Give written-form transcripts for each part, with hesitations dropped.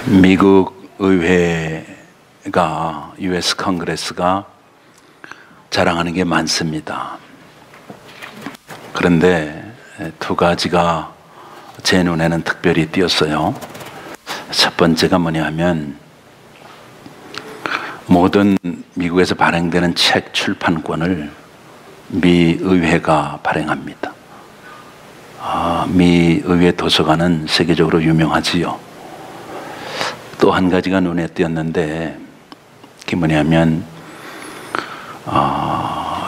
미국 의회가 US 컨그레스가 자랑하는 게 많습니다. 그런데 두 가지가 제 눈에는 특별히 띄었어요. 첫 번째가 뭐냐 하면 모든 미국에서 발행되는 책 출판권을 미 의회가 발행합니다. 미 의회 도서관은 세계적으로 유명하지요. 또 한 가지가 눈에 띄었는데 그게 뭐냐면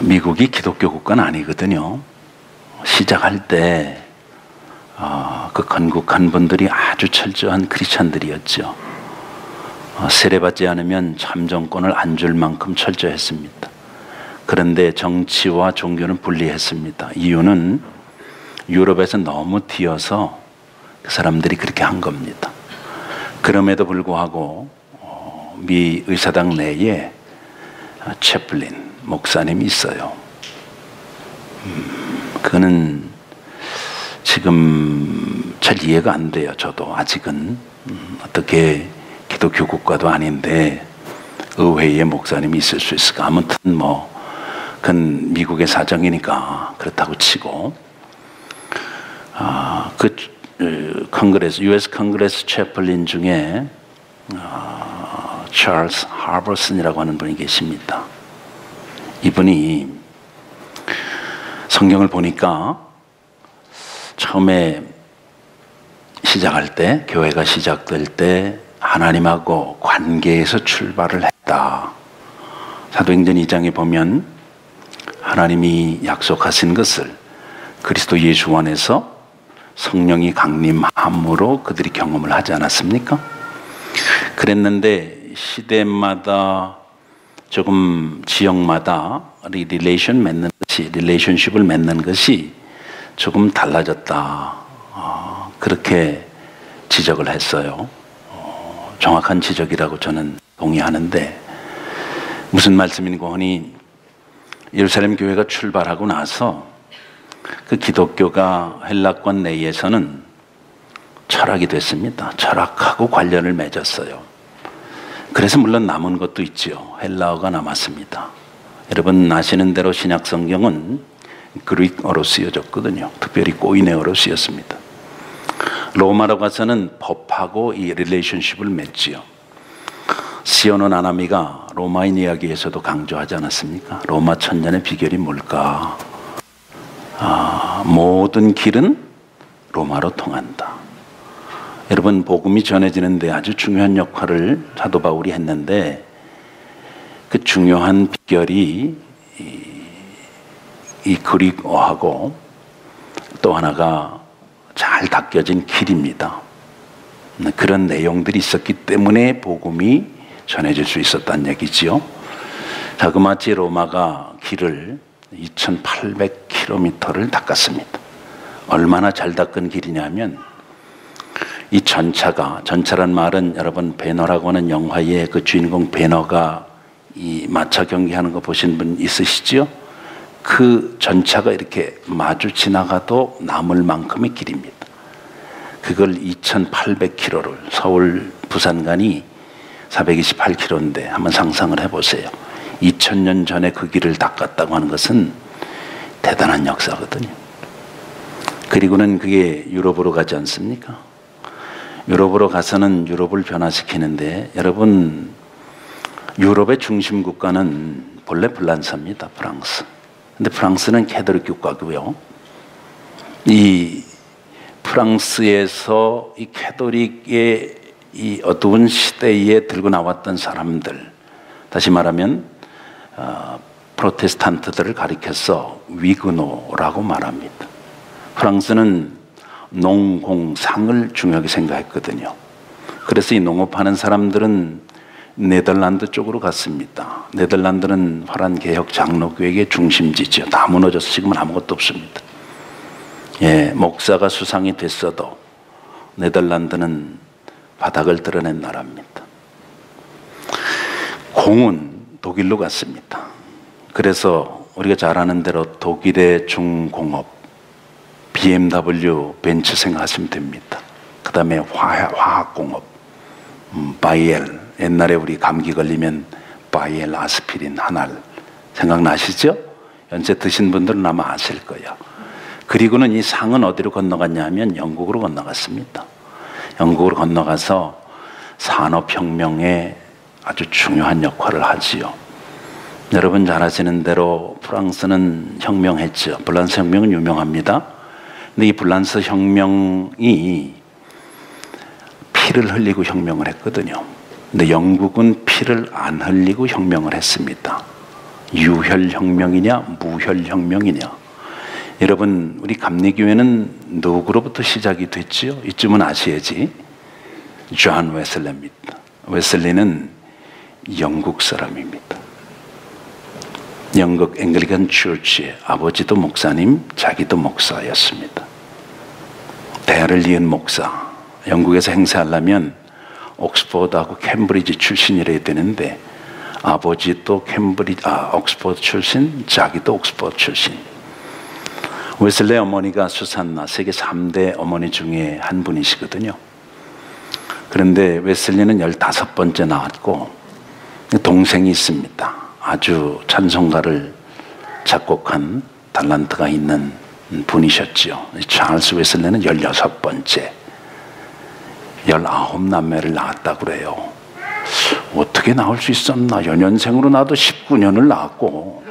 미국이 기독교 국가는 아니거든요. 시작할 때 그 건국한 분들이 아주 철저한 크리스찬들이었죠. 세례받지 않으면 참정권을 안 줄 만큼 철저했습니다. 그런데 정치와 종교는 분리했습니다. 이유는 유럽에서 너무 튀어서 그 사람들이 그렇게 한 겁니다. 그럼에도 불구하고 미 의사당 내에 채플린 목사님이 있어요. 그거는 지금 잘 이해가 안 돼요. 저도 아직은 어떻게 기독교 국가도 아닌데 의회에 목사님이 있을 수 있을까? 아무튼 그건 미국의 사정이니까 그렇다고 치고 컨그레스, US 컨그레스 채플린 중에 찰스 하버슨이라고 하는 분이 계십니다. 이분이 성경을 보니까 처음에 시작할 때, 교회가 시작될 때 하나님하고 관계에서 출발을 했다. 사도행전 2장에 보면 하나님이 약속하신 것을 그리스도 예수 안에서 성령이 강림함으로 그들이 경험을 하지 않았습니까? 그랬는데 시대마다 조금 지역마다 릴레이션십을 맺는 것이 조금 달라졌다. 그렇게 지적을 했어요. 정확한 지적이라고 저는 동의하는데 무슨 말씀인고 하니 예루살렘 교회가 출발하고 나서 그 기독교가 헬라권 내에서는 철학이 됐습니다. 철학하고 관련을 맺었어요. 그래서 물론 남은 것도 있죠. 헬라어가 남았습니다. 여러분 아시는 대로 신약 성경은 그리스어로 쓰여졌거든요. 특별히 꼬이네어로 쓰였습니다. 로마로 가서는 법하고 이 릴레이션십을 맺지요. 시오노 나나미가 로마인 이야기에서도 강조하지 않았습니까? 로마 천년의 비결이 뭘까? 모든 길은 로마로 통한다. 여러분 복음이 전해지는데 아주 중요한 역할을 사도 바울이 했는데 그 중요한 비결이 이 그리스어하고 또 하나가 잘 닦여진 길입니다. 그런 내용들이 있었기 때문에 복음이 전해질 수 있었다는 얘기지요. 자그마치 로마가 길을 2800km를 닦았습니다. 얼마나 잘 닦은 길이냐면 이 전차란 말은 여러분 배너라고 하는 영화의 그 주인공 배너가 이 마차 경기하는 거 보신 분 있으시죠? 그 전차가 이렇게 마주 지나가도 남을 만큼의 길입니다. 그걸 2800km를 서울 부산 간이 428km인데 한번 상상을 해보세요. 2000년 전에 그 길을 닦았다고 하는 것은 대단한 역사거든요. 그리고는 그게 유럽으로 가지 않습니까? 유럽으로 가서는 유럽을 변화시키는데 여러분 유럽의 중심 국가는 본래 프랑스입니다. 프랑스. 근데 프랑스는 캐톨릭 국가고요. 이 프랑스에서 이 캐톨릭의 이 어두운 시대에 들고 나왔던 사람들, 다시 말하면 프로테스탄트들을 가리켜서 위그노라고 말합니다. 프랑스는 농공상을 중요하게 생각했거든요. 그래서 이 농업하는 사람들은 네덜란드 쪽으로 갔습니다. 네덜란드는 화란 개혁 장로교회의 중심지죠. 다 무너져서 지금은 아무것도 없습니다. 목사가 수상이 됐어도 네덜란드는 바닥을 드러낸 나라입니다. 공은 독일로 갔습니다. 그래서 우리가 잘 아는 대로 독일의 중공업, BMW 벤츠 생각하시면 됩니다. 그 다음에 화학공업, 바이엘, 옛날에 우리 감기 걸리면 바이엘 아스피린 한 알 생각나시죠? 연세 드신 분들은 아마 아실 거예요. 그리고는 이 상은 어디로 건너갔냐 하면 영국으로 건너갔습니다. 영국으로 건너가서 산업혁명에 아주 중요한 역할을 하지요. 여러분 잘 아시는 대로 프랑스는 혁명했죠. 블란스 혁명은 유명합니다. 근데 이 블란스 혁명이 피를 흘리고 혁명을 했거든요. 근데 영국은 피를 안 흘리고 혁명을 했습니다. 유혈혁명이냐 무혈혁명이냐. 여러분 우리 감리교회는 누구로부터 시작이 됐지요? 이쯤은 아셔야지. 존 웨슬리입니다. 웨슬리는 영국 사람입니다. 영국 앵글리칸 처치의 아버지도 목사님, 자기도 목사였습니다. 대를 이은 목사. 영국에서 행세하려면 옥스퍼드하고 캠브리지 출신이래야 되는데 아버지도 옥스퍼드 출신, 자기도 옥스퍼드 출신. 웨슬리 어머니가 수산나 세계 3대 어머니 중에 한 분이시거든요. 그런데 웨슬리는 15번째 낳았고 동생이 있습니다. 아주 찬송가를 작곡한 탤런트가 있는 분이셨죠. 찰스 웨슬리는 16번째. 19남매를 낳았다고 그래요. 어떻게 나올 수 있었나? 연년생으로 나도 19년을 낳았고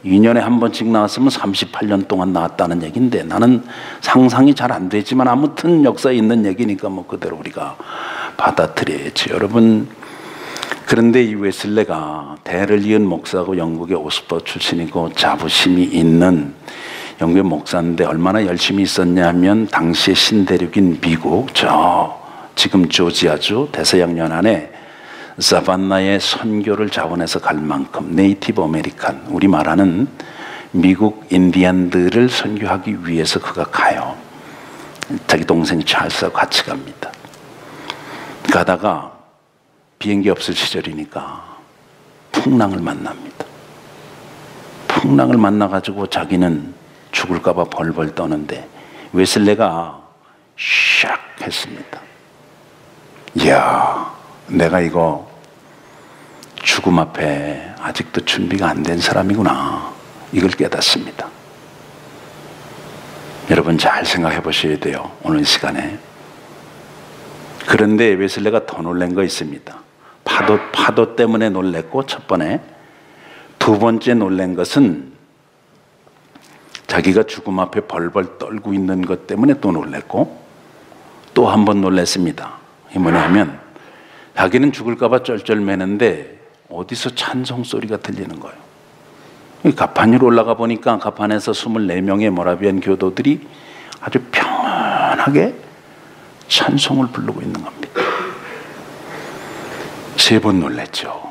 2년에 한 번씩 나왔으면 38년 동안 나왔다는 얘기인데 나는 상상이 잘 안 되지만 아무튼 역사에 있는 얘기니까 뭐 그대로 우리가 받아들여야지. 여러분 그런데 이 웨슬레가 대를 이은 목사고 영국의 옥스퍼드 출신이고 자부심이 있는 영국의 목사인데 얼마나 열심히 있었냐면 당시의 신대륙인 미국 지금 조지아주 대서양 안에 사반나의 선교를 자원해서 갈 만큼 네이티브 아메리칸 우리 말하는 미국 인디안들을 선교하기 위해서 그가 가요. 자기 동생 찰스하고 같이 갑니다. 가다가 비행기 없을 시절이니까 풍랑을 만납니다. 풍랑을 만나가지고 자기는 죽을까봐 벌벌 떠는데 웨슬레가 샥 했습니다. 이야, 내가 이거 죽음 앞에 아직도 준비가 안 된 사람이구나. 이걸 깨닫습니다. 여러분 잘 생각해 보셔야 돼요. 오늘 시간에. 그런데 웨슬레가 더 놀란 거 있습니다. 파도 때문에 놀랬고 첫 번에. 두 번째 놀란 것은 자기가 죽음 앞에 벌벌 떨고 있는 것 때문에 또 놀랬고 또 한 번 놀랬습니다. 이게 뭐냐면 자기는 죽을까봐 쩔쩔매는데 어디서 찬송 소리가 들리는 거예요. 가판 위로 올라가 보니까 가판에서 24명의 모라비안 교도들이 아주 평안하게 찬송을 부르고 있는 겁니다. 3번 놀랬죠.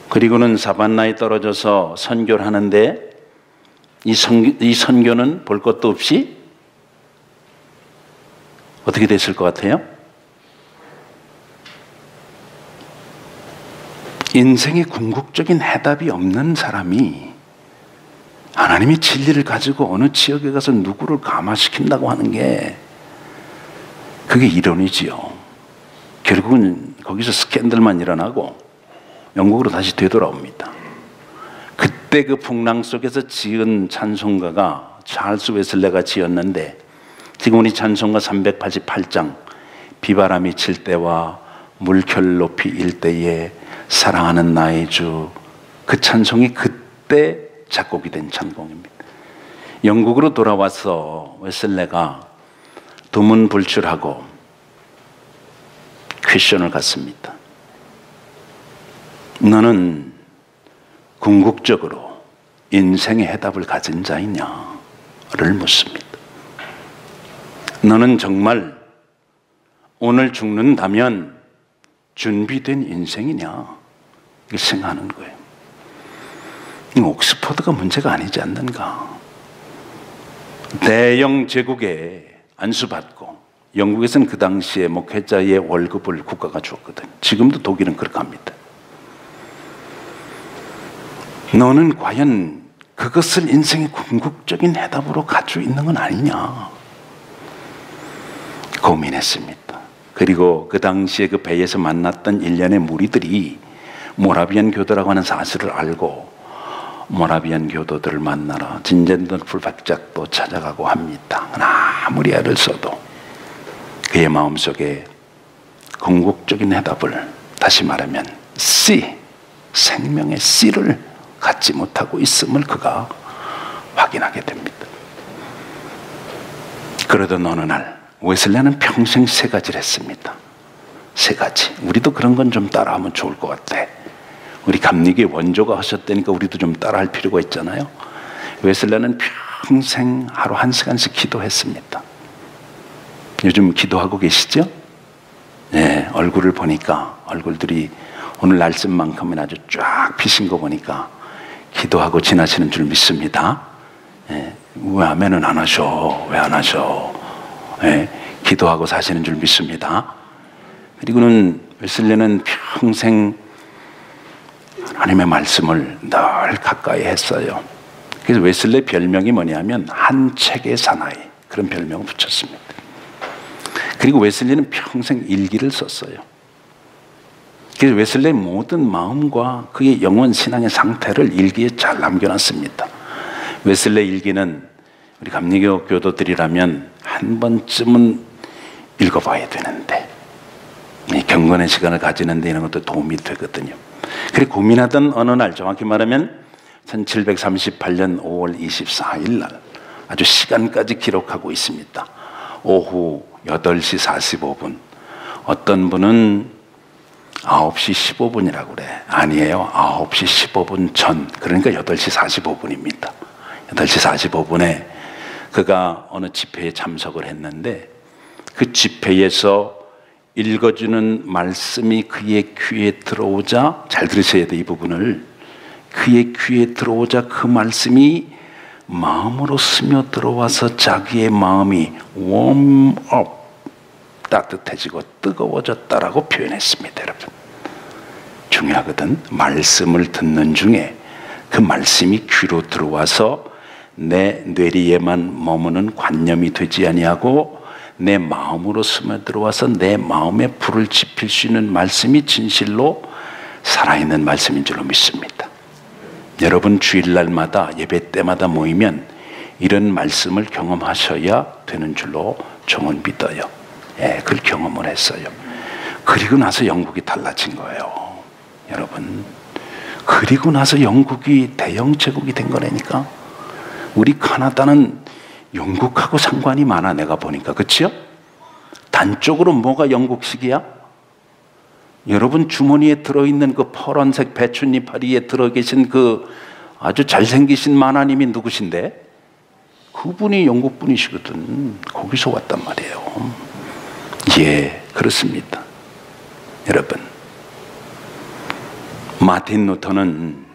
그리고는 사반나에 떨어져서 선교를 하는데 이 선교는 볼 것도 없이 어떻게 됐을 것 같아요? 인생의 궁극적인 해답이 없는 사람이 하나님의 진리를 가지고 어느 지역에 가서 누구를 감화시킨다고 하는 게 그게 이론이지요. 결국은 거기서 스캔들만 일어나고 영국으로 다시 되돌아옵니다. 그때 그 풍랑 속에서 지은 찬송가가 찰스 웨슬레가 지었는데 지금 우리 찬송가 388장 비바람이 칠 때와 물결 높이 일 때에 사랑하는 나의 주, 그 찬송이 그때 작곡이 된 찬송입니다. 영국으로 돌아와서 웨슬레가 두문불출하고 퀘션을 갖습니다. 너는 궁극적으로 인생의 해답을 가진 자이냐를 묻습니다. 너는 정말 오늘 죽는다면 준비된 인생이냐? 이걸 생각하는 거예요. 옥스퍼드가 문제가 아니지 않는가? 대영 제국에 안수받고 영국에서는 그 당시에 목회자의 월급을 국가가 줬거든. 지금도 독일은 그렇게 합니다. 너는 과연 그것을 인생의 궁극적인 해답으로 가지고 있는 건 아니냐? 고민했습니다. 그리고 그 당시에 그 배에서 만났던 일련의 무리들이 모라비안 교도라고 하는 사실을 알고 모라비안 교도들을 만나러 진젠더풀 백작도 찾아가고 합니다. 아무리 애를 써도 그의 마음속에 궁극적인 해답을, 다시 말하면 씨, 생명의 씨를 갖지 못하고 있음을 그가 확인하게 됩니다. 그러던 어느 날 웨슬레는 평생 세 가지를 했습니다. 세 가지. 우리도 그런 건 좀 따라하면 좋을 것 같아. 우리 감리교의 원조가 하셨다니까 우리도 좀 따라할 필요가 있잖아요. 웨슬레는 평생 하루 1시간씩 기도했습니다. 요즘 기도하고 계시죠? 네, 얼굴을 보니까 얼굴들이 오늘 날씨만큼은 아주 쫙 피신 거 보니까 기도하고 지나시는 줄 믿습니다. 네, 왜 아멘은 안 하셔? 왜 안 하셔? 네, 기도하고 사시는 줄 믿습니다. 그리고는 웨슬레는 평생 하나님의 말씀을 늘 가까이 했어요. 그래서 웨슬레 별명이 뭐냐면 한 책의 사나이, 그런 별명을 붙였습니다. 그리고 웨슬레는 평생 일기를 썼어요. 그래서 웨슬레의 모든 마음과 그의 영혼 신앙의 상태를 일기에 잘 남겨놨습니다. 웨슬레 일기는 우리 감리교 교도들이라면 한 번쯤은 읽어봐야 되는데, 경건의 시간을 가지는데 이런 것도 도움이 되거든요. 그리고 고민하던 어느 날, 정확히 말하면 1738년 5월 24일 날 아주 시간까지 기록하고 있습니다. 오후 8시 45분. 어떤 분은 9시 15분이라고 그래. 아니에요. 9시 15분 전. 그러니까 8시 45분입니다. 8시 45분에 그가 어느 집회에 참석을 했는데 그 집회에서 읽어주는 말씀이 그의 귀에 들어오자, 잘 들으셔야 돼, 이 부분을. 그의 귀에 들어오자 그 말씀이 마음으로 스며들어와서 자기의 마음이 warm up, 따뜻해지고 뜨거워졌다라고 표현했습니다. 여러분, 중요하거든. 말씀을 듣는 중에 그 말씀이 귀로 들어와서 내 뇌리에만 머무는 관념이 되지 아니하고 내 마음으로 스며들어와서 내 마음에 불을 지필 수 있는 말씀이 진실로 살아있는 말씀인 줄로 믿습니다. 여러분 주일날마다 예배 때마다 모이면 이런 말씀을 경험하셔야 되는 줄로 저는 믿어요. 예, 그걸 경험을 했어요. 그리고 나서 영국이 달라진 거예요. 여러분, 그리고 나서 영국이 대영 제국이 된 거라니까. 우리 카나다는 영국하고 상관이 많아, 내가 보니까. 그치요? 단적으로 뭐가 영국식이야? 여러분 주머니에 들어있는 그 파란색 배춧잎 파리에 들어계신 그 아주 잘생기신 만화님이 누구신데? 그분이 영국 분이시거든. 거기서 왔단 말이에요. 예, 그렇습니다. 여러분, 마틴 루터는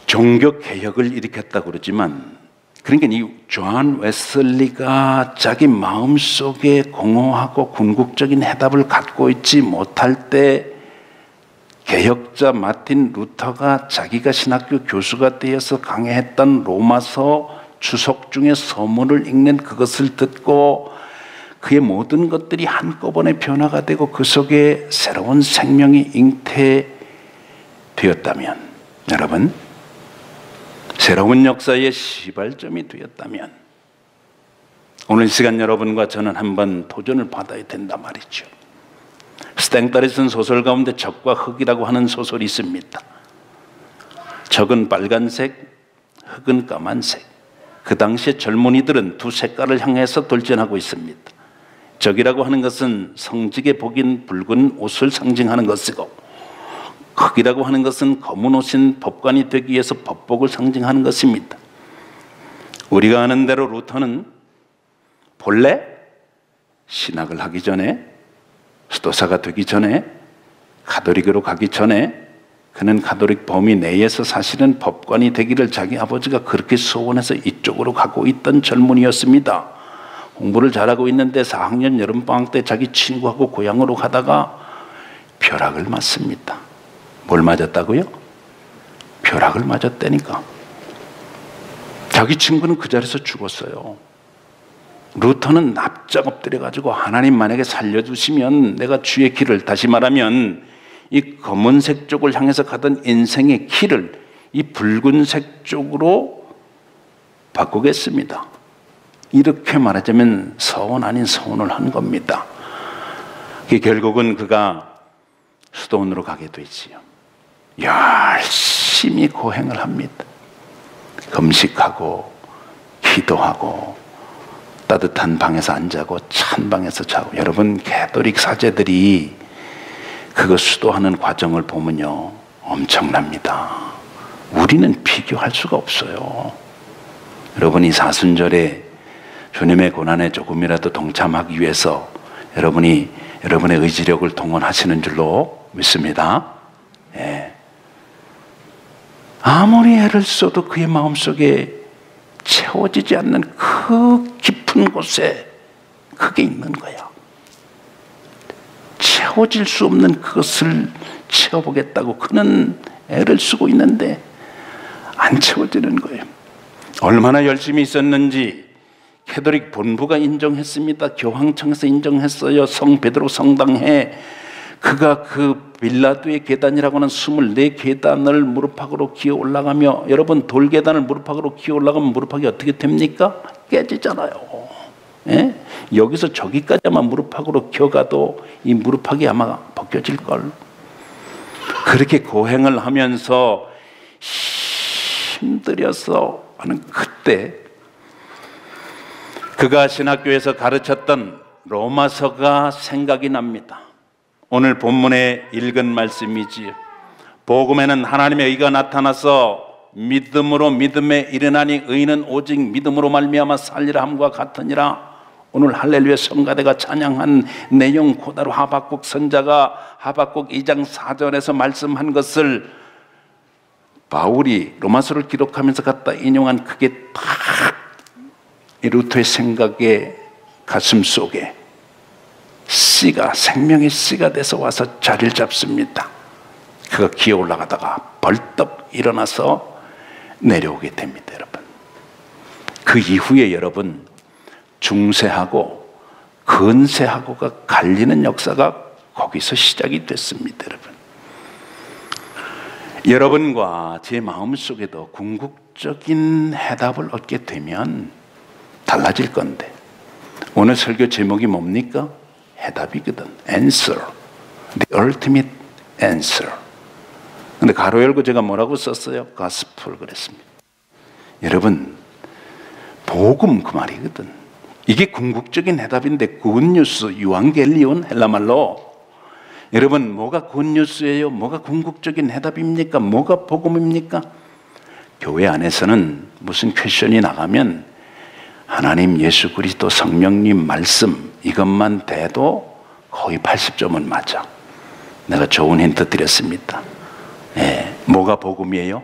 종교개혁을 일으켰다고 그러지만, 그러니까 이 존 웨슬리가 자기 마음속에 공허하고 궁극적인 해답을 갖고 있지 못할 때 개혁자 마틴 루터가 자기가 신학교 교수가 되어서 강해했던 로마서 주석 중에 서문을 읽는 그것을 듣고 그의 모든 것들이 한꺼번에 변화가 되고 그 속에 새로운 생명이 잉태되었다면, 여러분, 새로운 역사의 시발점이 되었다면 오늘 시간 여러분과 저는 한번 도전을 받아야 된다 말이죠. 스탱달이 쓴 소설 가운데 적과 흑이라고 하는 소설이 있습니다. 적은 빨간색, 흑은 까만색. 그 당시에 젊은이들은 두 색깔을 향해서 돌진하고 있습니다. 적이라고 하는 것은 성직의 복인 붉은 옷을 상징하는 것이고, 흑이라고 하는 것은 검은 옷인 법관이 되기 위해서 법복을 상징하는 것입니다. 우리가 아는 대로 루터는 본래 신학을 하기 전에, 수도사가 되기 전에, 가톨릭으로 가기 전에 그는 가톨릭 범위 내에서 사실은 법관이 되기를 자기 아버지가 그렇게 소원해서 이쪽으로 가고 있던 젊은이였습니다. 공부를 잘하고 있는데 4학년 여름방학 때 자기 친구하고 고향으로 가다가 벼락을 맞습니다. 뭘 맞았다고요? 벼락을 맞았다니까. 자기 친구는 그 자리에서 죽었어요. 루터는 납작 엎드려가지고 하나님 만약에 살려주시면 내가 주의 길을, 다시 말하면 이 검은색 쪽을 향해서 가던 인생의 길을 이 붉은색 쪽으로 바꾸겠습니다. 이렇게 말하자면 서원 아닌 서원을 한 겁니다. 결국은 그가 수도원으로 가게 되지요. 열심히 고행을 합니다. 금식하고 기도하고 따뜻한 방에서 안 자고 찬 방에서 자고. 여러분, 가톨릭 사제들이 그거 수도하는 과정을 보면요 엄청납니다. 우리는 비교할 수가 없어요. 여러분이 사순절에 주님의 고난에 조금이라도 동참하기 위해서 여러분이 여러분의 의지력을 동원하시는 줄로 믿습니다. 예. 아무리 애를 써도 그의 마음속에 채워지지 않는 그 깊은 곳에 그게 있는 거야. 채워질 수 없는 그것을 채워보겠다고 그는 애를 쓰고 있는데 안 채워지는 거예요. 얼마나 열심히 있었는지 가톨릭 본부가 인정했습니다. 교황청에서 인정했어요. 성 베드로 성당에 그가 그 빌라도의 계단이라고 하는 24계단을 무릎팍으로 기어 올라가며, 여러분 돌계단을 무릎팍으로 기어 올라가면 무릎팍이 어떻게 됩니까? 깨지잖아요. 예? 여기서 저기까지만 무릎팍으로 기어가도 이 무릎팍이 아마 벗겨질걸. 그렇게 고행을 하면서 힘들여서 하는 그때 그가 신학교에서 가르쳤던 로마서가 생각이 납니다. 오늘 본문에 읽은 말씀이지요. 복음에는 하나님의 의가 나타나서 믿음으로 믿음에 이르나니 의인은 오직 믿음으로 말미암아 살리라 함과 같으니라. 오늘 할렐루야 성가대가 찬양한 내용 그대로 하박국 선자가 하박국 2장 4절에서 말씀한 것을 바울이 로마서를 기록하면서 갖다 인용한, 그게 딱 이 루터의 생각의 가슴 속에 씨가, 생명의 씨가 돼서 와서 자리를 잡습니다. 그가 기어 올라가다가 벌떡 일어나서 내려오게 됩니다. 여러분, 그 이후에 여러분 중세하고 근세하고가 갈리는 역사가 거기서 시작이 됐습니다. 여러분, 여러분과 제 마음속에도 궁극적인 해답을 얻게 되면 달라질 건데, 오늘 설교 제목이 뭡니까? 해답이거든. Answer. The ultimate answer. 근데 가로 열고 제가 뭐라고 썼어요? Gospel 그랬습니다. 여러분, 복음 그 말이거든. 이게 궁극적인 해답인데, 굿뉴스, 유앙겔리온 헬라말로. 여러분, 뭐가 굿뉴스예요? 뭐가 궁극적인 해답입니까? 뭐가 복음입니까? 교회 안에서는 무슨 퀘션이 나가면 하나님, 예수 그리스도, 성령님 말씀 이것만 돼도 거의 80점은 맞아. 내가 좋은 힌트 드렸습니다. 예, 뭐가 복음이에요?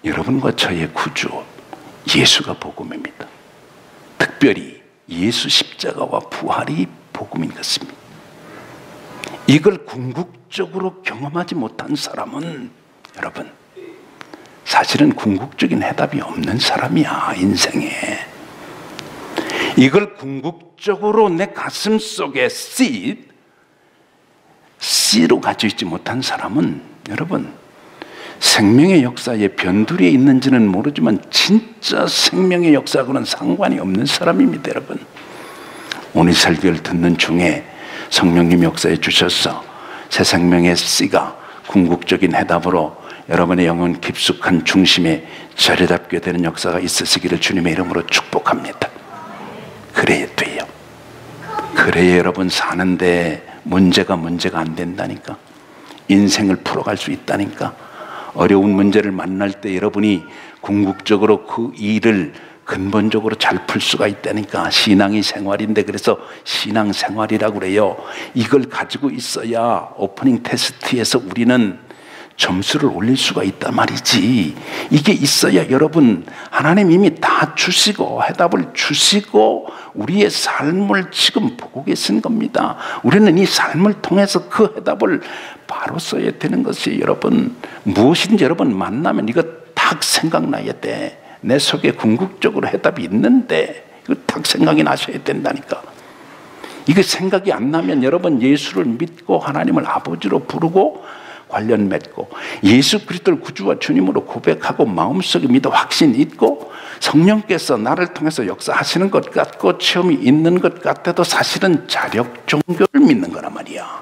여러분과 저의 구주 예수가 복음입니다. 특별히 예수 십자가와 부활이 복음인 것입니다. 이걸 궁극적으로 경험하지 못한 사람은 여러분 사실은 궁극적인 해답이 없는 사람이야. 인생에 이걸 궁극적으로 내 가슴 속에 씨로 가지고 있지 못한 사람은 여러분 생명의 역사에 변두리에 있는지는 모르지만 진짜 생명의 역사하고는 상관이 없는 사람입니다. 여러분, 오늘 설교를 듣는 중에 성령님 역사에 주셔서 새 생명의 씨가 궁극적인 해답으로 여러분의 영혼 깊숙한 중심에 자리 잡게 되는 역사가 있으시기를 주님의 이름으로 축복합니다. 그래야 돼요. 그래야 여러분 사는데 문제가 안 된다니까. 인생을 풀어갈 수 있다니까. 어려운 문제를 만날 때 여러분이 궁극적으로 그 일을 근본적으로 잘 풀 수가 있다니까. 신앙이 생활인데 그래서 신앙생활이라고 그래요. 이걸 가지고 있어야 오프닝 테스트에서 우리는 점수를 올릴 수가 있단 말이지. 이게 있어야 여러분 하나님 이미 다 주시고 해답을 주시고 우리의 삶을 지금 보고 계신 겁니다. 우리는 이 삶을 통해서 그 해답을 바로 써야 되는 것이 여러분 무엇인지 여러분 만나면 이거 딱 생각나야 돼. 내 속에 궁극적으로 해답이 있는데 이거 딱 생각이 나셔야 된다니까. 이게 생각이 안 나면 여러분 예수를 믿고 하나님을 아버지로 부르고 관련 맺고 예수 그리스도를 구주와 주님으로 고백하고 마음속에 믿어 확신 있고 성령께서 나를 통해서 역사하시는 것 같고 체험이 있는 것 같아도 사실은 자력 종교를 믿는 거란 말이야.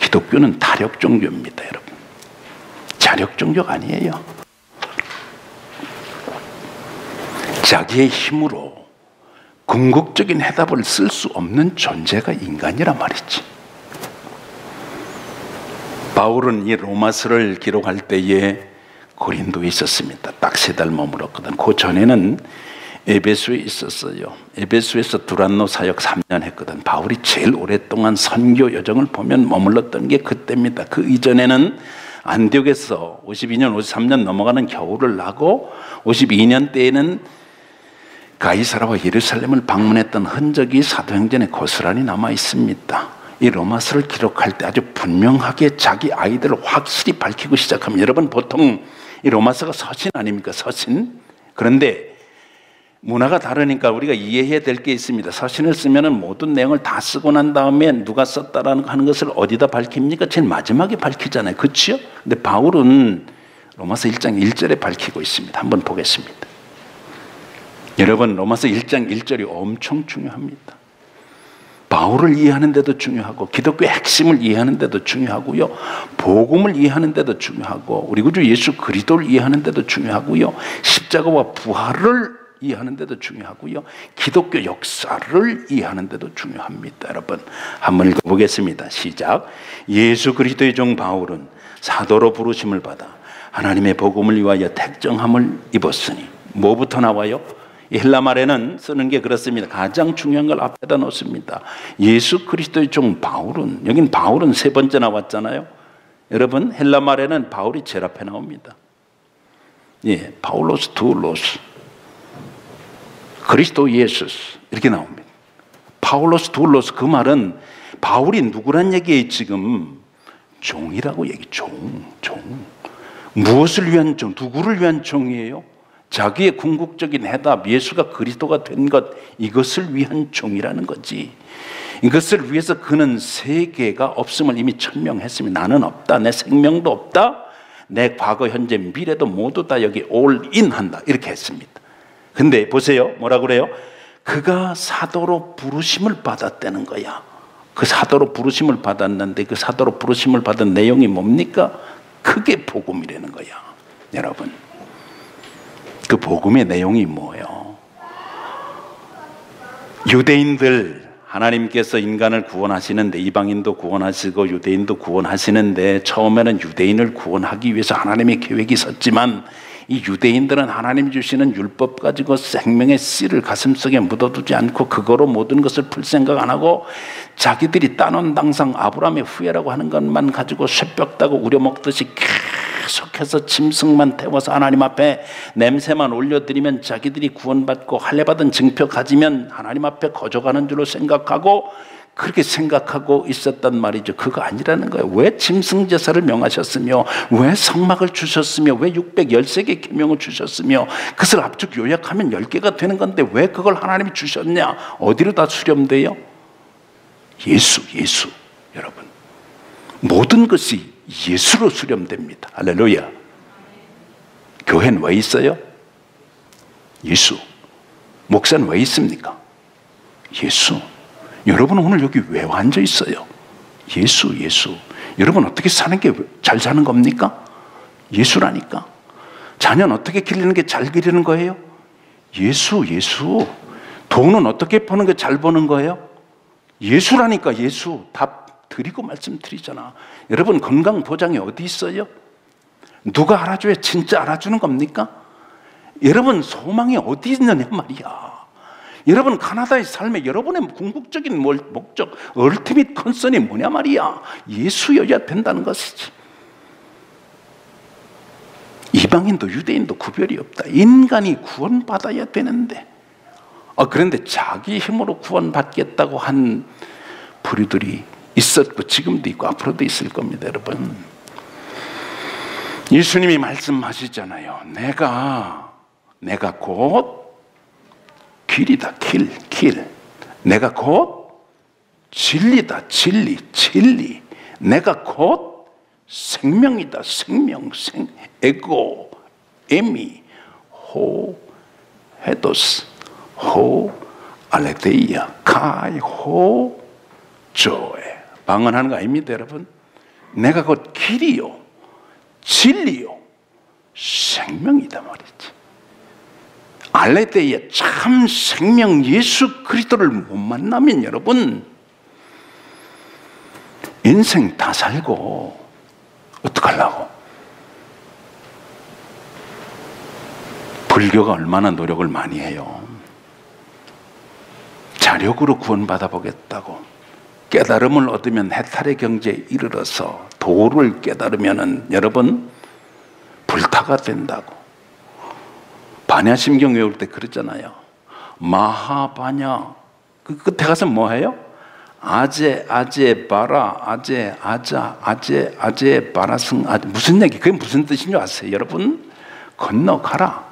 기독교는 타력 종교입니다, 여러분. 자력 종교가 아니에요. 자기의 힘으로 궁극적인 해답을 쓸 수 없는 존재가 인간이란 말이지. 바울은 이 로마서를 기록할 때에 고린도에 있었습니다. 딱 3달 머물었거든. 그 전에는 에베소에 있었어요. 에베소에서 두란노 사역 3년 했거든. 바울이 제일 오랫동안 선교 여정을 보면 머물렀던 게 그때입니다. 그 이전에는 안디옥에서 52년, 53년 넘어가는 겨울을 나고 52년 때에는 가이사라와 예루살렘을 방문했던 흔적이 사도행전에 고스란히 남아 있습니다. 이 로마서를 기록할 때 아주 분명하게 자기 아이들을 확실히 밝히고 시작하면, 여러분 보통 이 로마서가 서신 아닙니까? 서신. 그런데 문화가 다르니까 우리가 이해해야 될 게 있습니다. 서신을 쓰면은 모든 내용을 다 쓰고 난 다음에 누가 썼다라는 하는 것을 어디다 밝힙니까? 제일 마지막에 밝히잖아요. 그렇죠? 근데 바울은 로마서 1장 1절에 밝히고 있습니다. 한번 보겠습니다. 여러분, 로마서 1장 1절이 엄청 중요합니다. 바울을 이해하는 데도 중요하고 기독교의 핵심을 이해하는 데도 중요하고요, 복음을 이해하는 데도 중요하고 우리 구주 예수 그리스도를 이해하는 데도 중요하고요, 십자가와 부활을 이해하는 데도 중요하고요, 기독교 역사를 이해하는 데도 중요합니다. 여러분, 한번 읽어보겠습니다. 시작. 예수 그리스도의 종 바울은 사도로 부르심을 받아 하나님의 복음을 위하여 택정함을 입었으니. 뭐부터 나와요? 이 헬라 말에는 쓰는 게 그렇습니다. 가장 중요한 걸 앞에다 놓습니다. 예수 그리스도의 종 바울은, 여긴 바울은 3번째 나왔잖아요. 여러분, 헬라 말에는 바울이 제일 앞에 나옵니다. 예, 파울로스 두울로스, 그리스도 예수스, 이렇게 나옵니다. 파울로스 두울로스, 그 말은 바울이 누구란 얘기예요? 지금 종이라고 얘기. 종. 무엇을 위한 종? 누구를 위한 종이에요? 자기의 궁극적인 해답, 예수가 그리스도가 된 것, 이것을 위한 종이라는 거지. 이것을 위해서 그는 세계가 없음을 이미 천명했습니다. 나는 없다, 내 생명도 없다, 내 과거, 현재, 미래도 모두 다 여기 올인 한다, 이렇게 했습니다. 근데 보세요, 뭐라 그래요? 그가 사도로 부르심을 받았다는 거야. 그 사도로 부르심을 받았는데 그 사도로 부르심을 받은 내용이 뭡니까? 그게 복음이라는 거야. 여러분, 그 복음의 내용이 뭐예요? 유대인들, 하나님께서 인간을 구원하시는데, 이방인도 구원하시고 유대인도 구원하시는데, 처음에는 유대인을 구원하기 위해서 하나님의 계획이 있었지만 이 유대인들은 하나님 주시는 율법 가지고 생명의 씨를 가슴속에 묻어두지 않고 그거로 모든 것을 풀 생각 안 하고 자기들이 따놓은 당상 아브라함의 후예라고 하는 것만 가지고 쇠벽 따고 우려먹듯이 계속해서 짐승만 태워서 하나님 앞에 냄새만 올려드리면 자기들이 구원받고 할례받은 증표 가지면 하나님 앞에 거저가는 줄로 생각하고, 그렇게 생각하고 있었단 말이죠. 그거 아니라는 거예요. 왜 짐승 제사를 명하셨으며, 왜 성막을 주셨으며, 왜 613개 계명을 주셨으며, 그것을 압축 요약하면 10개가 되는 건데 왜 그걸 하나님이 주셨냐? 어디로 다 수렴돼요? 예수. 여러분, 모든 것이 예수로 수렴됩니다. 할렐루야. 교회는 왜 있어요? 예수. 목사는 왜 있습니까? 예수. 여러분 오늘 여기 왜 앉아 있어요? 예수. 여러분 어떻게 사는 게 잘 사는 겁니까? 예수라니까. 자녀는 어떻게 기르는 게 잘 기르는 거예요? 예수. 돈은 어떻게 버는 게 잘 버는 거예요? 예수라니까. 예수. 답 드리고 말씀드리잖아. 여러분, 건강 보장이 어디 있어요? 누가 알아줘야 진짜 알아주는 겁니까? 여러분, 소망이 어디 있느냐 말이야. 여러분, 가나다의 삶에 여러분의 궁극적인 목적, 얼티밋 컨선이 뭐냐 말이야. 예수여야 된다는 것이지. 이방인도 유대인도 구별이 없다. 인간이 구원받아야 되는데, 그런데 자기 힘으로 구원받겠다고 한 부류들이 있었고 지금도 있고 앞으로도 있을 겁니다. 여러분, 예수님이 말씀하시잖아요. 내가 곧 길이다. 길. 내가 곧 진리다. 진리. 내가 곧 생명이다. 생명. 에고, 에미, 호, 헤도스, 호, 알레데이아, 카이, 호, 조에. 방언하는 거 아닙니다, 여러분? 내가 곧 길이요, 진리요, 생명이다 말이지. 알레데이아, 참 생명 예수 그리스도를 못 만나면 여러분 인생 다 살고 어떡하려고? 불교가 얼마나 노력을 많이 해요. 자력으로 구원받아 보겠다고. 깨달음을 얻으면 해탈의 경지에 이르러서 도를 깨달으면은 여러분 불타가 된다고. 반야심경 외울 때 그러잖아요. 마하바냐. 그 끝에 가서 뭐 해요? 아제 바라 아제 바라승 무슨 얘기? 그게 무슨 뜻인 줄 아세요, 여러분? 건너가라.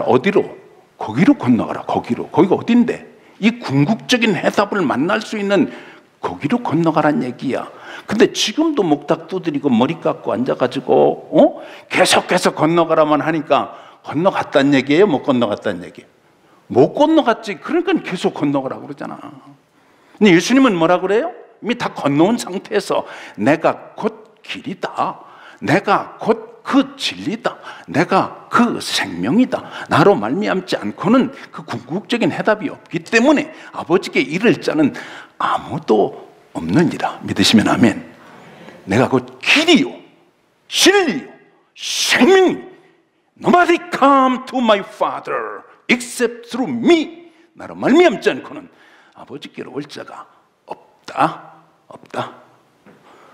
어디로? 거기로 건너가라. 거기가 어딘데? 이 궁극적인 해답을 만날 수 있는 거기로 건너가란 얘기야. 근데 지금도 목탁 두드리고 머리 깎고 앉아가지고 계속해서 건너가라만 하니까 건너갔단 얘기예요? 못 건너갔단 얘기예요? 못 건너갔지. 그러니까 계속 건너가라고 그러잖아. 근데 예수님은 뭐라 그래요? 이미 다 건너온 상태에서 내가 곧 길이다. 내가 곧 그 진리다. 내가 그 생명이다. 나로 말미암지 않고는 그 궁극적인 해답이 없기 때문에 아버지께 이를 자는 아무도 없느니라. 믿으시면 아멘. 내가 곧 길이요, 진리요, 생명이. Nobody come to my Father except through me. 나로 말미암지 않고는 아버지께로 올 자가 없다.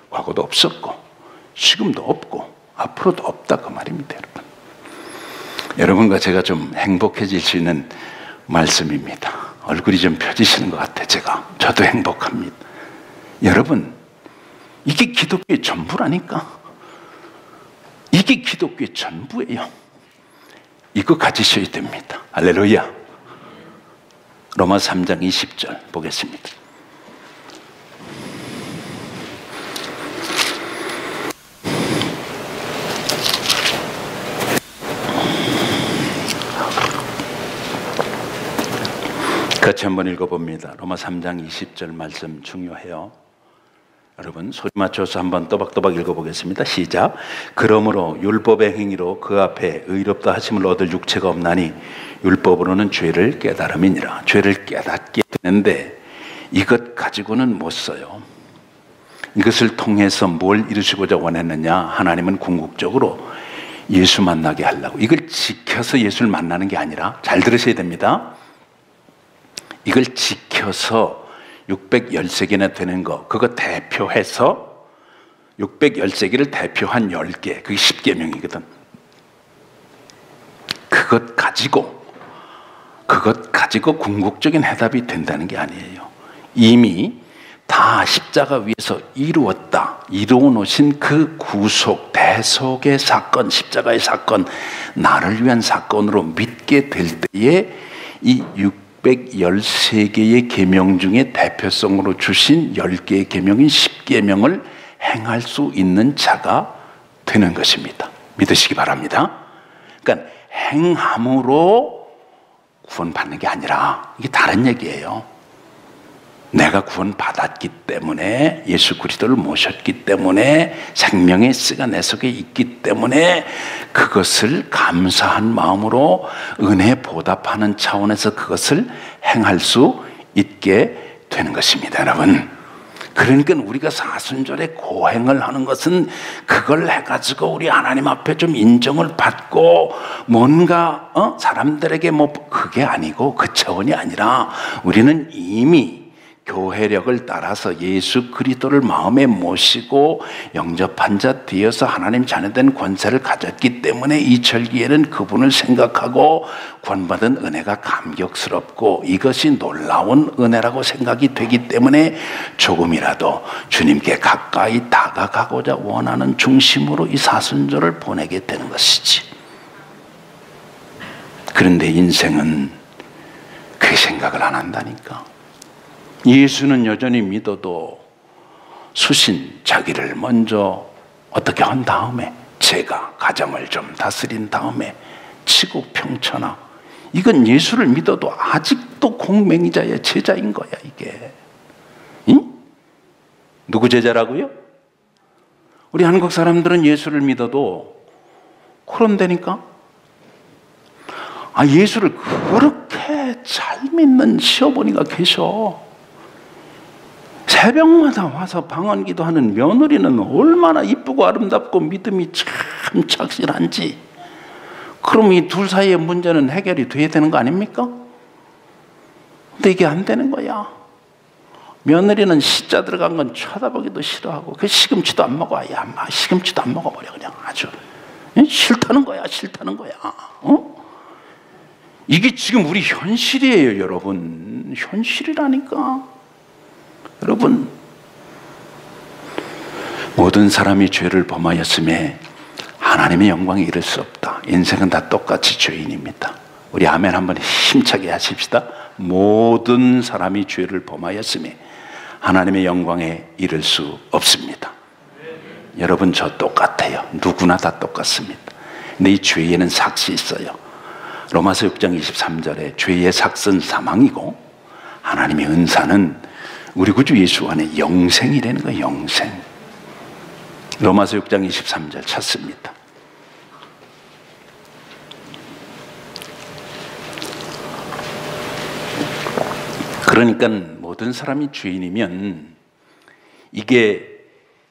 과거도 없었고 지금도 없고 앞으로도 없다 그 말입니다, 여러분. 여러분과 제가 좀 행복해질 수 있는 말씀입니다. 얼굴이 좀 펴지시는 것 같아. 저도 행복합니다. 여러분, 이게 기독교의 전부라니까. 이게 기독교의 전부예요. 이거 가지셔야 됩니다. 할렐루야. 로마 3장 20절 보겠습니다. 같이 한번 읽어봅니다. 로마 3장 20절 말씀 중요해요. 여러분 소리 맞춰서 한번 또박또박 읽어보겠습니다. 시작. 그러므로 율법의 행위로 그 앞에 의롭다 하심을 얻을 육체가 없나니 율법으로는 죄를 깨달음이니라. 죄를 깨닫게 되는데 이것 가지고는 못 써요. 이것을 통해서 뭘 이루시고자 원했느냐? 하나님은 궁극적으로 예수 만나게 하려고. 이걸 지켜서 예수를 만나는 게 아니라, 잘 들으셔야 됩니다. 이걸 지켜서 613개나 되는 거, 그거 대표해서 613개를 대표한 10개, 그게 10계명이거든. 그것 가지고 궁극적인 해답이 된다는 게 아니에요. 이미 다 십자가 위에서 이루어 놓으신 그 구속, 대속의 사건, 십자가의 사건, 나를 위한 사건으로 믿게 될 때에 이 613개의 계명 중에 대표성으로 주신 10개의 계명인 10계명을 행할 수 있는 자가 되는 것입니다. 믿으시기 바랍니다. 그러니까 행함으로 구원받는 게 아니라 이게 다른 얘기예요. 내가 구원받았기 때문에, 예수 그리스도를 모셨기 때문에, 생명의 씨가 내 속에 있기 때문에 그것을 감사한 마음으로 은혜 보답하는 차원에서 그것을 행할 수 있게 되는 것입니다, 여러분. 그러니까 우리가 사순절에 고행을 하는 것은 그걸 해가지고 우리 하나님 앞에 좀 인정을 받고 뭔가 사람들에게 그게 아니고, 그 차원이 아니라 우리는 이미 교회력을 따라서 예수 그리스도를 마음에 모시고 영접한 자 되어서 하나님 자녀된 권세를 가졌기 때문에 이 절기에는 그분을 생각하고 구원받은 은혜가 감격스럽고 이것이 놀라운 은혜라고 생각이 되기 때문에 조금이라도 주님께 가까이 다가가고자 원하는 중심으로 이 사순절을 보내게 되는 것이지. 그런데 인생은 그 생각을 안 한다니까. 예수는 여전히 믿어도 수신 자기를 먼저 어떻게 한 다음에 제가 가정을 좀 다스린 다음에 치국평천하, 이건 예수를 믿어도 아직도 공맹이자의 제자인 거야 이게. 응? 누구 제자라고요? 우리 한국 사람들은 예수를 믿어도 그런다니까. 예수를 그렇게 잘 믿는 시어머니가 계셔. 새벽마다 와서 방언기도 하는 며느리는 얼마나 이쁘고 아름답고 믿음이 참 착실한지. 그럼 이 둘 사이의 문제는 해결이 돼야 되는 거 아닙니까? 근데 이게 안 되는 거야. 며느리는 시자 들어간 건 쳐다보기도 싫어하고 그 시금치도 안 먹어. 야, 시금치도 안 먹어버려 그냥. 아주 싫다는 거야, 싫다는 거야. 이게 지금 우리 현실이에요, 여러분. 현실이라니까. 여러분, 모든 사람이 죄를 범하였음에 하나님의 영광에 이를 수 없다. 인생은 다 똑같이 죄인입니다. 우리 아멘 한번 힘차게 하십시다. 모든 사람이 죄를 범하였음에 하나님의 영광에 이를 수 없습니다. 여러분, 저 똑같아요. 누구나 다 똑같습니다. 근데 이 죄에는 삭이 있어요. 로마서 6장 23절에 죄의 삭은 사망이고 하나님의 은사는 우리 구주 예수 안에 영생이라는 거예요. 영생. 로마서 6장 23절 찾습니다. 그러니까 모든 사람이 죄인이면 이게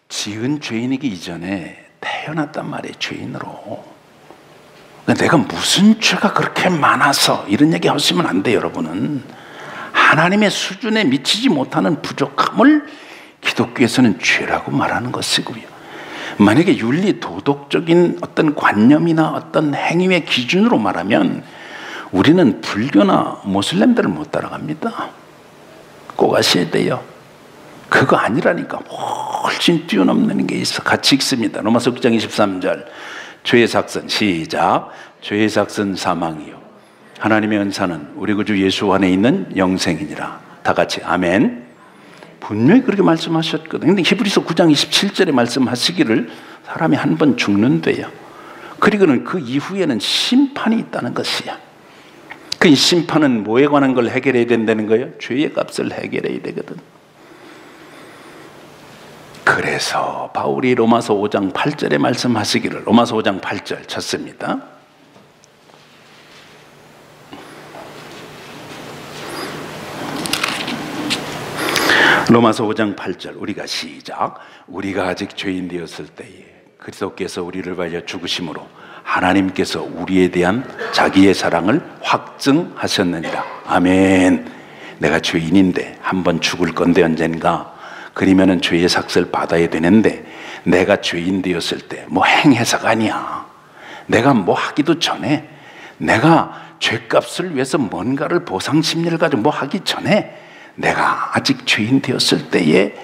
지은 죄인이기 이전에 태어났단 말이에요. 죄인으로. 내가 무슨 죄가 그렇게 많아서 이런 얘기 하시면 안 돼요. 여러분은 하나님의 수준에 미치지 못하는 부족함을 기독교에서는 죄라고 말하는 것이고요. 만약에 윤리 도덕적인 어떤 관념이나 어떤 행위의 기준으로 말하면 우리는 불교나 모슬렘들을 못 따라갑니다. 꼭 아셔야 돼요. 그거 아니라니까. 훨씬 뛰어넘는 게 있어. 같이 읽습니다. 로마서 6장 23절. 죄의 삭은 시작. 죄의 삭은 사망이요 하나님의 은사는 우리 구주 예수 안에 있는 영생이니라. 다 같이 아멘. 분명히 그렇게 말씀하셨거든요. 근데 히브리서 9장 27절에 말씀하시기를 사람이 한 번 죽는데요. 그리고는 그 이후에는 심판이 있다는 것이야. 그 심판은 뭐에 관한 걸 해결해야 된다는 거예요? 죄의 값을 해결해야 되거든. 그래서 바울이 로마서 5장 8절에 말씀하시기를, 로마서 5장 8절 찾습니다. 로마서 5장 8절 우리가 시작. 우리가 아직 죄인 되었을 때에 그리스도께서 우리를 위하여 죽으심으로 하나님께서 우리에 대한 자기의 사랑을 확증하셨느니라. 아멘. 내가 죄인인데 한번 죽을 건데 언젠가, 그러면은 죄의 삭을 받아야 되는데 내가 죄인 되었을 때 뭐 행해서가 아니야. 내가 뭐 하기도 전에, 내가 죄값을 위해서 뭔가를 보상 심리를 가지고 뭐 하기 전에 내가 아직 죄인 되었을 때에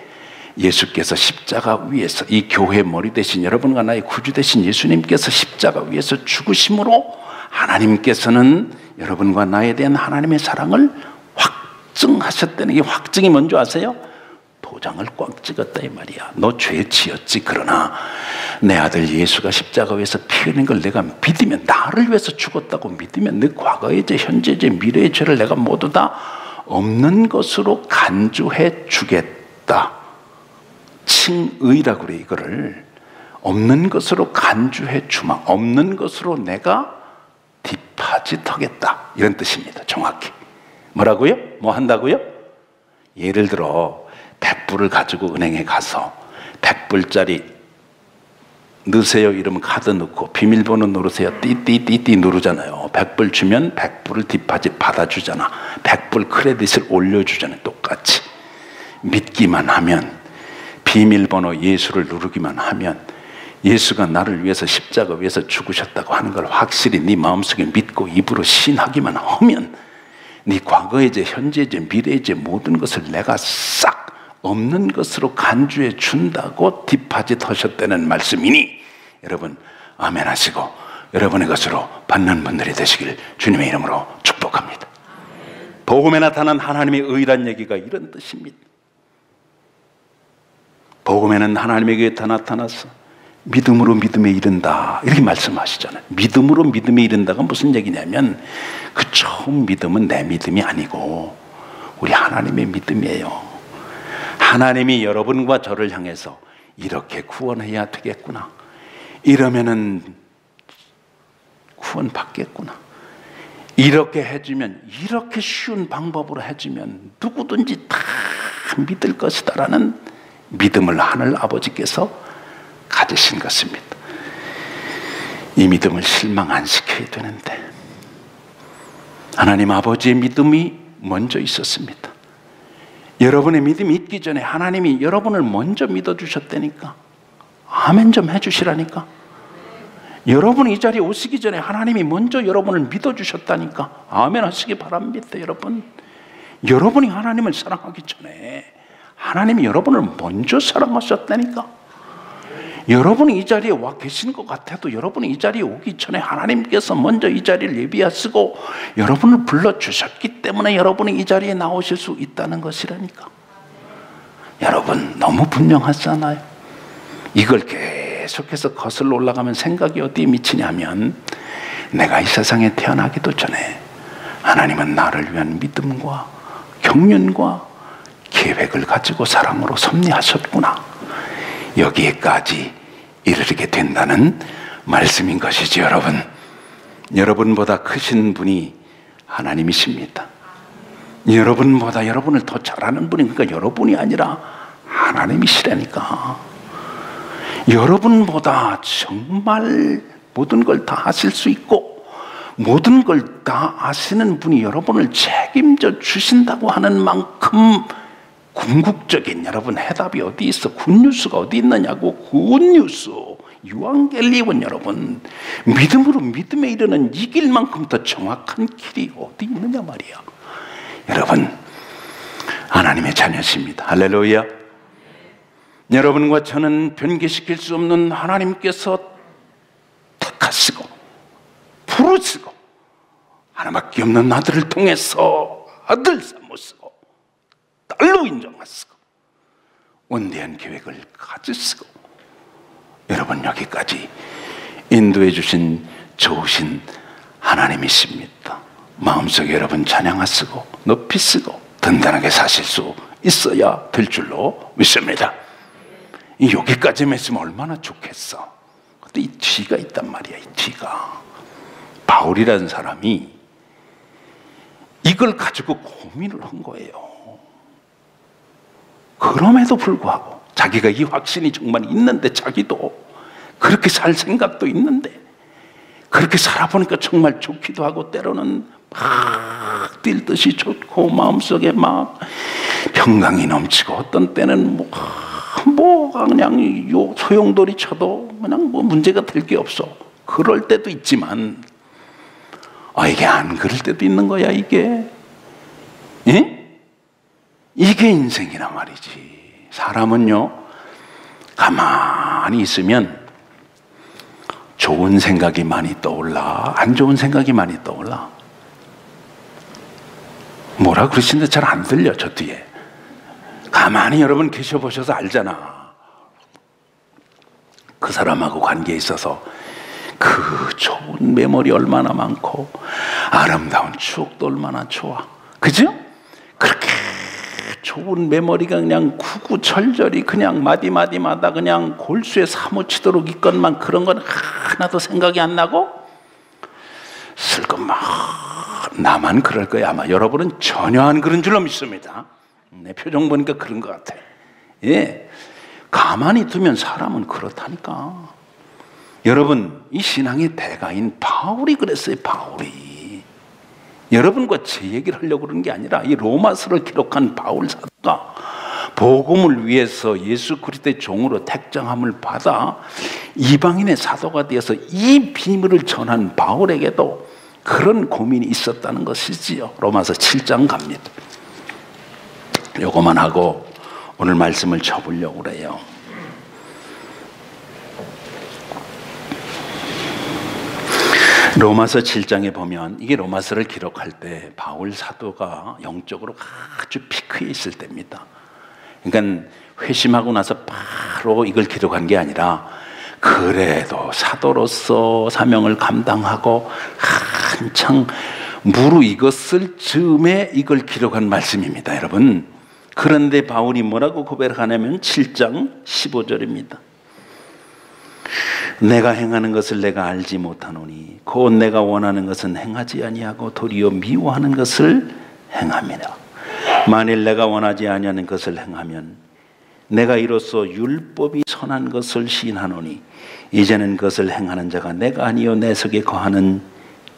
예수께서 십자가 위에서, 이 교회의 머리 되신 여러분과 나의 구주 되신 예수님께서 십자가 위에서 죽으심으로 하나님께서는 여러분과 나에 대한 하나님의 사랑을 확증하셨다는, 게 확증이 뭔지 아세요? 도장을 꽉 찍었다 이 말이야. 너 죄 지었지. 그러나 내 아들 예수가 십자가 위에서 피 흘린 걸 내가 믿으면, 나를 위해서 죽었다고 믿으면 내 과거의 죄, 현재의 죄, 미래의 죄를 내가 모두 다 없는 것으로 간주해 주겠다. 칭의라고 그래. 이거를 없는 것으로 간주해 주마. 없는 것으로 내가 디파짓 하겠다, 이런 뜻입니다. 정확히 뭐라고요? 뭐 한다고요? 예를 들어 100불을 가지고 은행에 가서 100불짜리 넣으세요 이러면 카드 넣고 비밀번호 누르세요 띠띠띠띠 누르잖아요. 100불 주면 100불을 디파짓 받아주잖아. 100불 크레딧을 올려주잖아요. 똑같이 믿기만 하면, 비밀번호 예수를 누르기만 하면, 예수가 나를 위해서 십자가 위에서 죽으셨다고 하는 걸 확실히 네 마음속에 믿고 입으로 신하기만 하면 네 과거의 죄, 현재의 죄, 미래의 죄 모든 것을 내가 싹 없는 것으로 간주해 준다고 디파짓 하셨다는 말씀이니 여러분 아멘 하시고, 여러분의 것으로 받는 분들이 되시길 주님의 이름으로 축복합니다. 복음에 나타난 하나님의 의란 얘기가 이런 뜻입니다. 복음에는 하나님에게 나타나서 믿음으로 믿음에 이른다 이렇게 말씀하시잖아요. 믿음으로 믿음에 이른다가 무슨 얘기냐면 그 처음 믿음은 내 믿음이 아니고 우리 하나님의 믿음이에요. 하나님이 여러분과 저를 향해서 이렇게 구원해야 되겠구나, 이러면은 구원 받겠구나, 이렇게 해주면, 이렇게 쉬운 방법으로 해주면 누구든지 다 믿을 것이다라는 믿음을 하늘 아버지께서 가지신 것입니다. 이 믿음을 실망 안 시켜야 되는데 하나님 아버지의 믿음이 먼저 있었습니다. 여러분의 믿음이 있기 전에 하나님이 여러분을 먼저 믿어주셨다니까. 아멘 좀 해주시라니까. 여러분이 이 자리에 오시기 전에 하나님이 먼저 여러분을 믿어주셨다니까. 아멘 하시기 바랍니다. 여러분이 하나님을 사랑하기 전에 하나님이 여러분을 먼저 사랑하셨다니까. 여러분이 이 자리에 와 계신 것 같아도 여러분이 이 자리에 오기 전에 하나님께서 먼저 이 자리를 예비하시고 여러분을 불러주셨기 때문에 여러분이 이 자리에 나오실 수 있다는 것이라니까. 여러분 너무 분명하잖아요. 이걸 계속해서 거슬러 올라가면 생각이 어디에 미치냐면, 내가 이 세상에 태어나기도 전에 하나님은 나를 위한 믿음과 경륜과 계획을 가지고 사랑으로 섭리하셨구나, 여기에까지 이르게 된다는 말씀인 것이지. 여러분보다 크신 분이 하나님이십니다. 여러분보다 여러분을 더 잘하는 분이, 그러니까 여러분이 아니라 하나님이시라니까. 여러분보다 정말 모든 걸 다 하실 수 있고 모든 걸 다 아시는 분이 여러분을 책임져 주신다고 하는 만큼 궁극적인 여러분 해답이 어디 있어? 굿뉴스가 어디 있느냐고. 굿뉴스, 유앙겔리온, 여러분 믿음으로 믿음에 이르는 이 길만큼 더 정확한 길이 어디 있느냐 말이야. 여러분 하나님의 자녀십니다. 할렐루야. 여러분과 저는 변개시킬 수 없는 하나님께서 택하시고 부르시고 하나밖에 없는 아들을 통해서 아들 삼으시고 딸로 인정하시고 원대한 계획을 가지시고 여러분 여기까지 인도해 주신 좋으신 하나님이십니다. 마음속에 여러분 찬양하시고 높이시고 든든하게 사실 수 있어야 될 줄로 믿습니다. 여기까지만 있으면 얼마나 좋겠어. 근데 이 뒤가 있단 말이야. 이 뒤가 바울이라는 사람이 이걸 가지고 고민을 한 거예요. 그럼에도 불구하고 자기가 이 확신이 정말 있는데, 자기도 그렇게 살 생각도 있는데, 그렇게 살아보니까 정말 좋기도 하고 때로는 막 뛸 듯이 좋고 마음속에 막 평강이 넘치고 어떤 때는 그냥 요 소용돌이 쳐도 그냥 문제가 될 게 없어. 그럴 때도 있지만 이게 안 그럴 때도 있는 거야. 이게 인생이란 말이지. 사람은요 가만히 있으면 좋은 생각이 많이 떠올라, 안 좋은 생각이 많이 떠올라. 뭐라 그러시는데 잘 안 들려. 저 뒤에 가만히 여러분 계셔보셔서 알잖아. 그 사람하고 관계에 있어서 그 좋은 메모리 얼마나 많고 아름다운 추억도 얼마나 좋아. 그죠? 그렇게 좋은 메모리가 그냥 구구절절히 그냥 마디마디마다 그냥 골수에 사무치도록 있건만 그런 건 하나도 생각이 안 나고 슬금 나만 그럴 거야. 아마 여러분은 전혀 안 그런 줄로 믿습니다. 내 표정 보니까 그런 것 같아. 가만히 두면 사람은 그렇다니까. 여러분 이 신앙의 대가인 바울이 그랬어요. 바울이 여러분과 제 얘기를 하려고 그러는 게 아니라 이 로마서를 기록한 바울 사도가 복음을 위해서 예수 그리스도의 종으로 택정함을 받아 이방인의 사도가 되어서 이 비밀을 전한 바울에게도 그런 고민이 있었다는 것이지요. 로마서 7장 갑니다. 요거만 하고 오늘 말씀을 쳐보려고 그래요. 로마서 7장에 보면 이게 로마서를 기록할 때 바울 사도가 영적으로 아주 피크에 있을 때입니다. 그러니까 회심하고 나서 바로 이걸 기록한 게 아니라 그래도 사도로서 사명을 감당하고 한창 무르익었을 즈음에 이걸 기록한 말씀입니다, 여러분. 그런데 바울이 뭐라고 고백하냐면 7장 15절입니다. 내가 행하는 것을 내가 알지 못하노니 곧 내가 원하는 것은 행하지 아니하고 도리어 미워하는 것을 행함이라. 만일 내가 원하지 아니하는 것을 행하면 내가 이로써 율법이 선한 것을 시인하노니 이제는 그것을 행하는 자가 내가 아니요 내 속에 거하는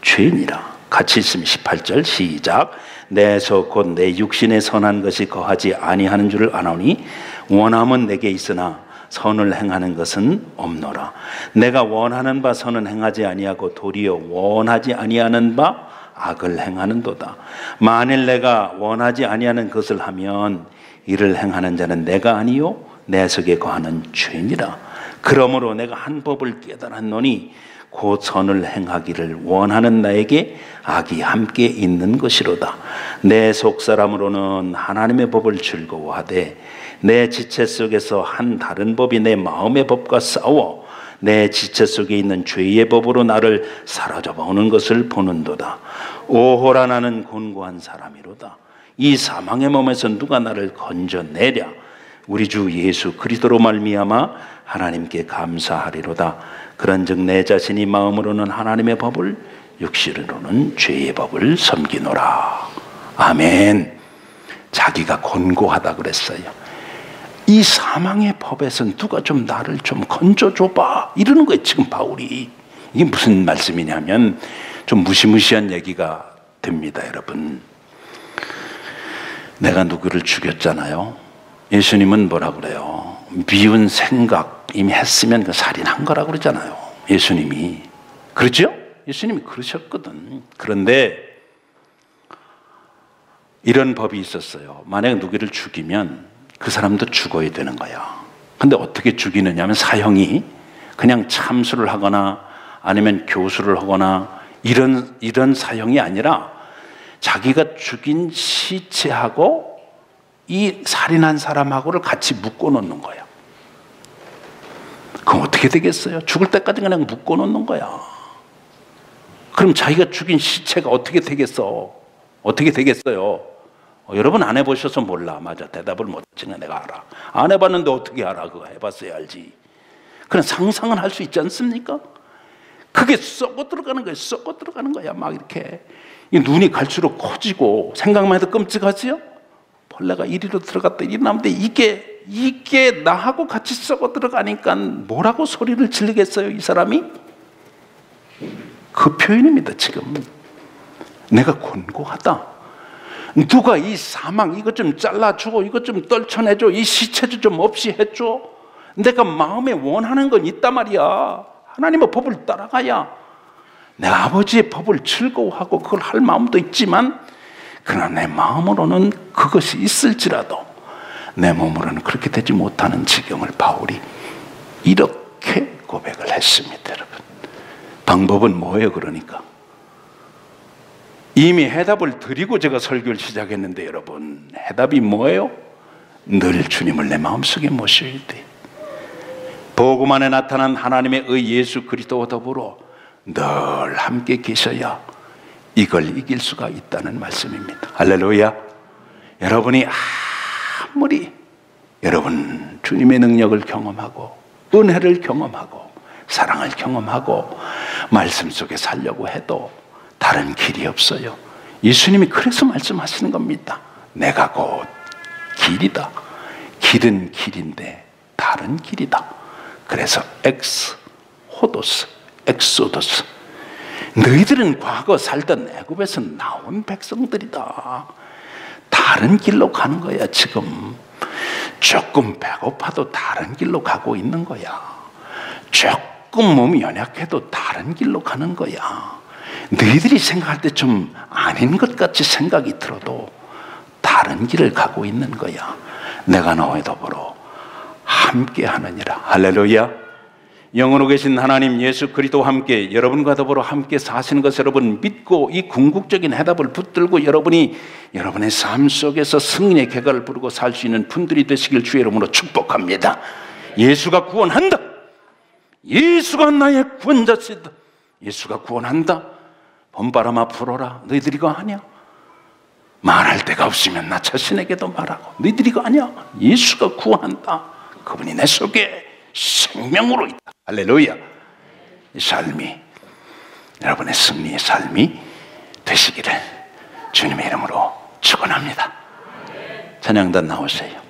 죄니라. 같이 있으면 18절 시작. 내 속 곧 내 육신에 선한 것이 거하지 아니하는 줄을 아노니 원함은 내게 있으나 선을 행하는 것은 없노라. 내가 원하는 바 선은 행하지 아니하고 도리어 원하지 아니하는 바 악을 행하는도다. 만일 내가 원하지 아니하는 것을 하면 이를 행하는 자는 내가 아니요 내 속에 거하는 죄니라. 그러므로 내가 한 법을 깨달았노니 곧 선을 행하기를 원하는 나에게 악이 함께 있는 것이로다. 내 속사람으로는 하나님의 법을 즐거워하되 내 지체 속에서 한 다른 법이 내 마음의 법과 싸워 내 지체 속에 있는 죄의 법으로 나를 사로잡아오는 것을 보는도다. 오호라 나는 곤고한 사람이로다. 이 사망의 몸에서 누가 나를 건져내랴. 우리 주 예수 그리스도로 말미암아 하나님께 감사하리로다. 그런즉 내 자신이 마음으로는 하나님의 법을 육신으로는 죄의 법을 섬기노라. 아멘. 자기가 곤고하다 그랬어요. 이 사망의 법에서 누가 좀 나를 좀 건져줘봐 이러는 거예요 지금 바울이. 이게 무슨 말씀이냐면 좀 무시무시한 얘기가 됩니다, 여러분. 내가 누구를 죽였잖아요. 예수님은 뭐라 그래요? 미운 생각 이미 했으면 그 살인한 거라고 그러잖아요, 예수님이. 그렇죠? 예수님이 그러셨거든. 그런데 이런 법이 있었어요. 만약에 누구를 죽이면 그 사람도 죽어야 되는 거야. 근데 어떻게 죽이느냐 하면 사형이 그냥 참수를 하거나 아니면 교수를 하거나 이런 사형이 아니라 자기가 죽인 시체하고 이 살인한 사람하고를 같이 묶어 놓는 거야. 그럼 어떻게 되겠어요? 죽을 때까지 그냥 묶어 놓는 거야. 그럼 자기가 죽인 시체가 어떻게 되겠어? 어떻게 되겠어요? 여러분 안 해보셔서 몰라. 맞아, 대답을 못했지만 내가 알아. 안 해봤는데 어떻게 알아? 그거 해봤어야 알지. 그냥 상상은 할 수 있지 않습니까? 그게 썩어 들어가는 거야. 썩어 들어가는 거야. 막 이렇게 이 눈이 갈수록 커지고 생각만 해도 끔찍하지요? 벌레가 이리로 들어갔다 이리 나오는데 이게 나하고 같이 썩어 들어가니까 뭐라고 소리를 지르겠어요, 이 사람이? 그 표현입니다, 지금. 내가 곤고하다. 누가 이 사망 이것 좀 잘라주고 이것 좀 떨쳐내줘, 이 시체도 좀 없이 해줘. 내가 마음에 원하는 건 있단 말이야. 하나님의 법을 따라가야 내가 아버지의 법을 즐거워하고 그걸 할 마음도 있지만 그러나 내 마음으로는 그것이 있을지라도 내 몸으로는 그렇게 되지 못하는 지경을 바울이 이렇게 고백을 했습니다, 여러분. 방법은 뭐예요, 그러니까? 이미 해답을 드리고 제가 설교를 시작했는데 여러분, 해답이 뭐예요? 늘 주님을 내 마음속에 모셔야 돼. 복음 안에 나타난 하나님의 의 예수 그리스도와 더불어 늘 함께 계셔야 이걸 이길 수가 있다는 말씀입니다. 할렐루야. 여러분이 아무리 여러분 주님의 능력을 경험하고 은혜를 경험하고 사랑을 경험하고 말씀 속에 살려고 해도 다른 길이 없어요. 예수님이 그래서 말씀하시는 겁니다. 내가 곧 길이다. 길은 길인데 다른 길이다. 그래서 엑소도스. 너희들은 과거 살던 애굽에서 나온 백성들이다. 다른 길로 가는 거야. 지금 조금 배고파도 다른 길로 가고 있는 거야. 조금 몸이 연약해도 다른 길로 가는 거야. 너희들이 생각할 때 좀 아닌 것 같이 생각이 들어도 다른 길을 가고 있는 거야. 내가 너와 더불어 함께 하느니라. 할렐루야. 영원히 계신 하나님 예수 그리스도와 함께 여러분과 더불어 함께 사시는 것을 여러분 믿고 이 궁극적인 해답을 붙들고 여러분이 여러분의 삶 속에서 승리의 궤가를 부르고 살 수 있는 분들이 되시길 주의 이름으로 축복합니다. 예수가 구원한다. 예수가 나의 구원자시다. 예수가 구원한다. 봄바람아 불어라. 너희들이 이거 아냐? 말할 데가 없으면 나 자신에게도 말하고 너희들이 이거 아냐? 예수가 구원한다. 그분이 내 속에 생명으로 있다. 할렐루야. 이 삶이 여러분의 승리의 삶이 되시기를 주님의 이름으로 축원합니다. 찬양단 나오세요.